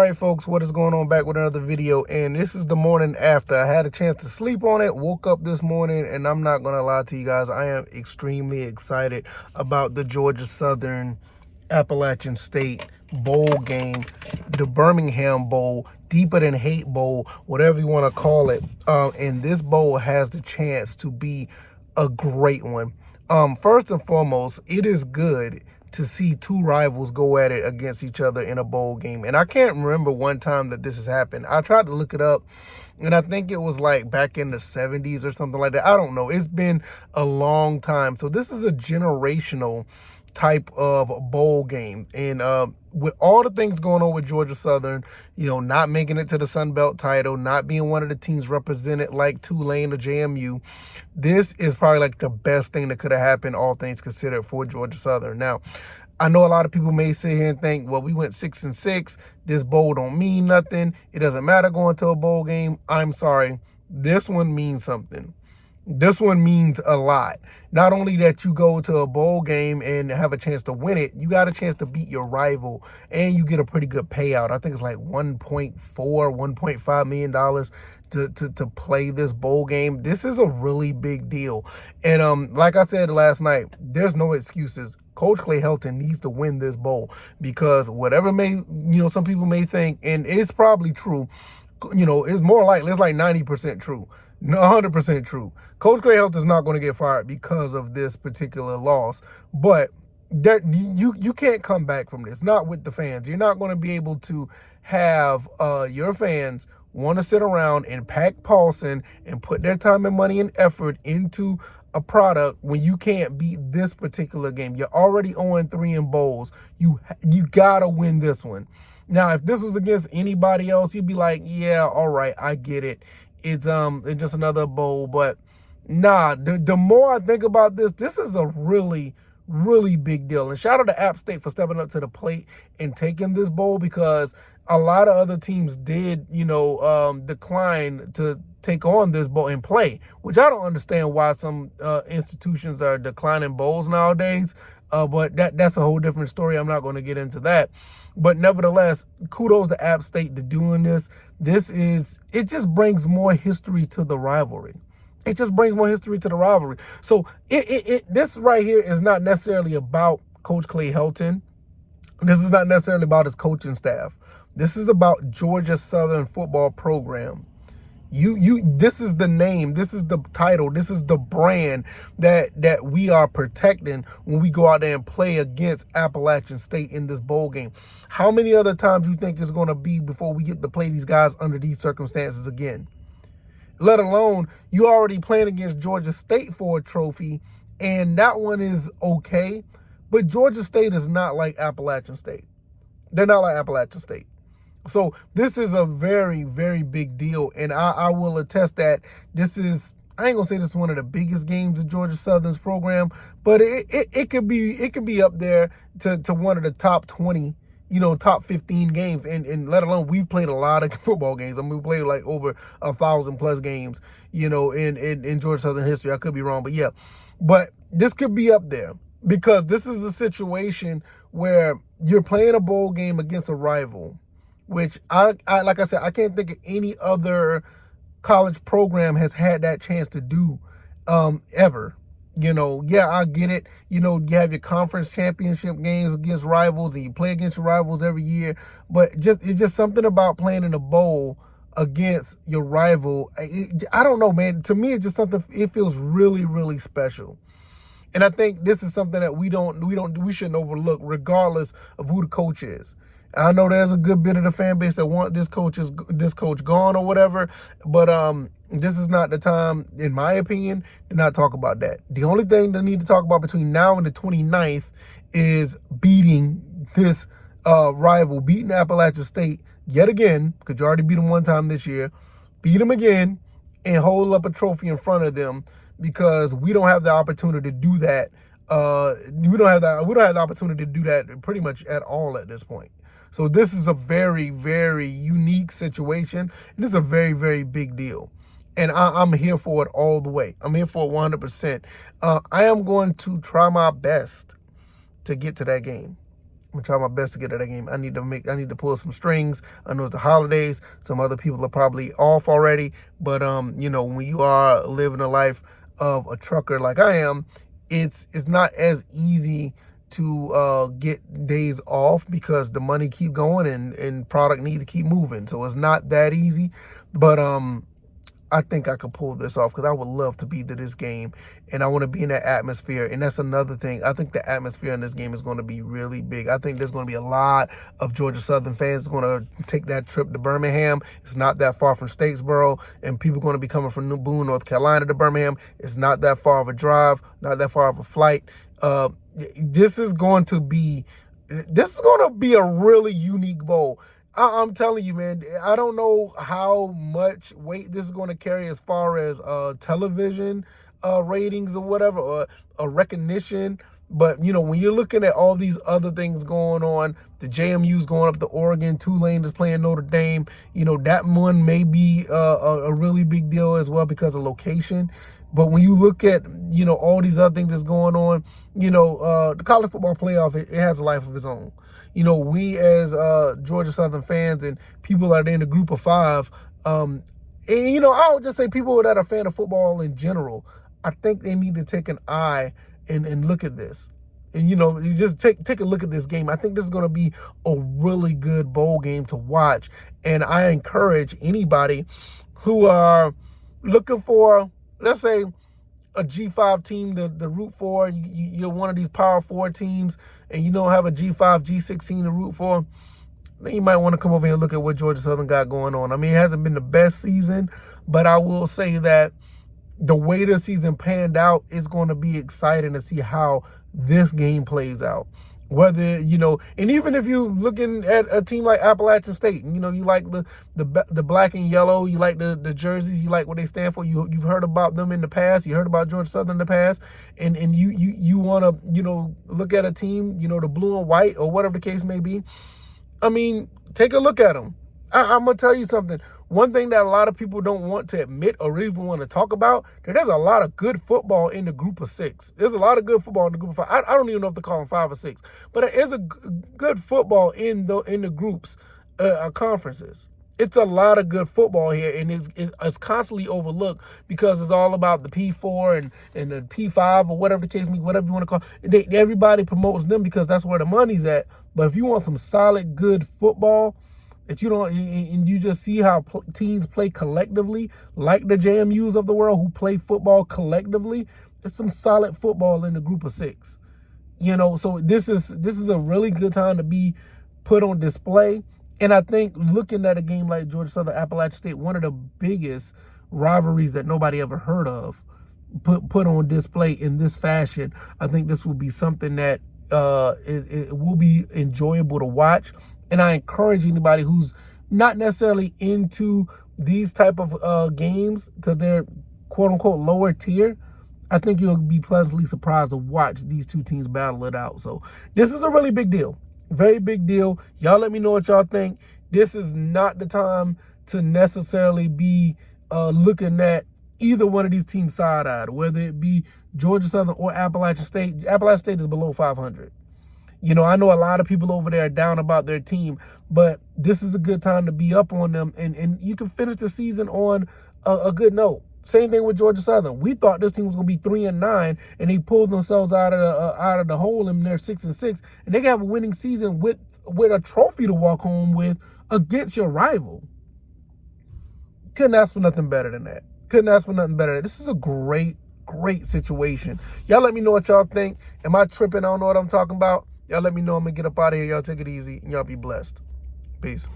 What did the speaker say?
right, folks, what is going on? Back with another video, and this is the morning after. I had a chance to sleep on it, woke up this morning, and I'm not gonna lie to you guys, I am extremely excited about the Georgia Southern Appalachian State bowl game, the Birmingham Bowl, Deeper Than Hate Bowl, whatever you want to call it. And this bowl has the chance to be a great one. First and foremost, it is good to see two rivals go at it against each other in a bowl game. And I can't remember one time that this has happened. I tried to look it up, and I think it was like back in the 70s or something like that. I don't know. It's been a long time. So this is a generational type of bowl game. And with all the things going on with Georgia Southern, not making it to the Sun Belt title, not being one of the teams represented like Tulane or JMU, this is probably like the best thing that could have happened, all things considered, for Georgia Southern. Now, I know a lot of people may sit here and think, well, we went 6-6. This bowl don't mean nothing. It doesn't matter going to a bowl game. I'm sorry. This one means something. This one means a lot. Not only that you go to a bowl game and have a chance to win it, you got a chance to beat your rival, and you get a pretty good payout. I think it's like $1.5 million to play this bowl game. This is a really big deal. And like I said last night, there's no excuses. Coach Clay Helton needs to win this bowl, because whatever some people may think, and it's probably true, it's more likely, it's like 90% true. 100% true. Coach Clay Helton is not going to get fired because of this particular loss, but you can't come back from this. Not with the fans. You're not going to be able to have your fans want to sit around and pack Paulson and put their time and money and effort into a product when you can't beat this particular game. You're already 0-3 in bowls. You gotta win this one. Now, if this was against anybody else, you'd be like, yeah, all right, I get it. It's just another bowl. But nah, the more I think about this, this is a really, really big deal. And shout out to App State for stepping up to the plate and taking this bowl, because a lot of other teams did, decline to take on this bowl and play, which I don't understand why some institutions are declining bowls nowadays. But that's a whole different story. I'm not going to get into that. But nevertheless, kudos to App State to doing this. It just brings more history to the rivalry. It just brings more history to the rivalry. So this right here is not necessarily about Coach Clay Helton. This is not necessarily about his coaching staff. This is about Georgia Southern football program. This is the name, this is the title, this is the brand that we are protecting when we go out there and play against Appalachian State in this bowl game. How many other times do you think it's going to be before we get to play these guys under these circumstances again? Let alone, you already playing against Georgia State for a trophy, and that one is okay, but Georgia State is not like Appalachian State. They're not like Appalachian State. So this is a very, very big deal, and I will attest that this is, I ain't gonna say this is one of the biggest games of Georgia Southern's program, but it could be up there to one of the top 20, top 15 games, and let alone, we've played a lot of football games. I mean, we played like over 1,000+ games, in Georgia Southern history. I could be wrong, but yeah, but this could be up there, because this is a situation where you're playing a bowl game against a rival, which I like I said, I can't think of any other college program has had that chance to do ever. Yeah, I get it. You have your conference championship games against rivals, and you play against your rivals every year, but it's just something about playing in a bowl against your rival. I don't know, man. To me, it's just something, it feels really, really special. And I think this is something that we shouldn't overlook, regardless of who the coach is. I know there's a good bit of the fan base that want this coach gone or whatever, but this is not the time, in my opinion, to not talk about that. The only thing they need to talk about between now and the 29th is beating this rival, beating Appalachian State yet again, because you already beat them one time this year. Beat them again and hold up a trophy in front of them, because we don't have the opportunity to do that. We don't have the opportunity to do that pretty much at all at this point. So this is a very, very unique situation, and it's a very, very big deal. And I'm here for it all the way. I'm here for it 100%. I am going to try my best to get to that game. I'm gonna try my best to get to that game. I need to pull some strings. I know it's the holidays. Some other people are probably off already. But you know, when you are living a life of a trucker like I am, it's not as easy to get days off because the money keep going and product need to keep moving. So it's not that easy. But I think I could pull this off because I would love to be to this game and I want to be in that atmosphere. And that's another thing. I think the atmosphere in this game is going to be really big. I think there's going to be a lot of Georgia Southern fans going to take that trip to Birmingham. It's not that far from Statesboro, and people are going to be coming from New Boone, North Carolina to Birmingham. It's not that far of a drive, not that far of a flight. This is going to be a really unique bowl. I'm telling you, man, I don't know how much weight this is going to carry as far as television ratings or whatever, or recognition. But, you know, when you're looking at all these other things going on, the JMU's going up to Oregon, Tulane is playing Notre Dame, you know, that one may be a really big deal as well because of location. But when you look at, you know, all these other things that's going on, you know, the college football playoff, it has a life of its own. You know, we as Georgia Southern fans and people that are in the group of five, and, you know, I would just say people that are a fan of football in general, I think they need to take an eye and look at this. And, you know, you just take a look at this game. I think this is going to be a really good bowl game to watch. And I encourage anybody who are looking for, let's say, a G5 team to root for. You're one of these Power 4 teams and you don't have a G5, G6 team to root for, then you might want to come over here and look at what Georgia Southern got going on. I mean, it hasn't been the best season, but I will say that the way the season panned out is going to be exciting to see how this game plays out. Whether, you know, and even if you're looking at a team like Appalachian State, you know, you like the black and yellow, you like the jerseys, you like what they stand for, you've heard about them in the past, you heard about Georgia Southern in the past, and you want to, you know, look at a team, you know, the blue and white or whatever the case may be. I mean, take a look at them. I'm going to tell you something. One thing that a lot of people don't want to admit or even want to talk about, that there's a lot of good football in the group of 6. There's a lot of good football in the group of 5. I don't even know if to call them 5 or 6, but there is a good football in the groups, conferences. It's a lot of good football here, and it's constantly overlooked because it's all about the P4 and the P5 or whatever the case may be, whatever you want to call it. Everybody promotes them because that's where the money's at. But if you want some solid, good football, that you don't, and you just see how teams play collectively, like the JMUs of the world who play football collectively, there's some solid football in the group of 6. You know, so this is a really good time to be put on display. And I think looking at a game like Georgia Southern Appalachian State, one of the biggest rivalries that nobody ever heard of, put on display in this fashion, I think this will be something that it will be enjoyable to watch. And I encourage anybody who's not necessarily into these type of games because they're quote unquote lower tier, I think you'll be pleasantly surprised to watch these two teams battle it out. So this is a really big deal. Very big deal. Y'all let me know what y'all think. This is not the time to necessarily be looking at either one of these teams side-eyed, whether it be Georgia Southern or Appalachian State. Appalachian State is below 500. You know, I know a lot of people over there are down about their team, but this is a good time to be up on them, and you can finish the season on a good note. Same thing with Georgia Southern. We thought this team was going to be 3-9, and they pulled themselves out of the hole, and they're 6-6, and they have a winning season with a trophy to walk home with against your rival. Couldn't ask for nothing better than that. Couldn't ask for nothing better than that. This is a great situation. Y'all let me know what y'all think. Am I tripping? I don't know what I'm talking about. Y'all let me know. I'm going to get up out of here. Y'all take it easy, and y'all be blessed. Peace.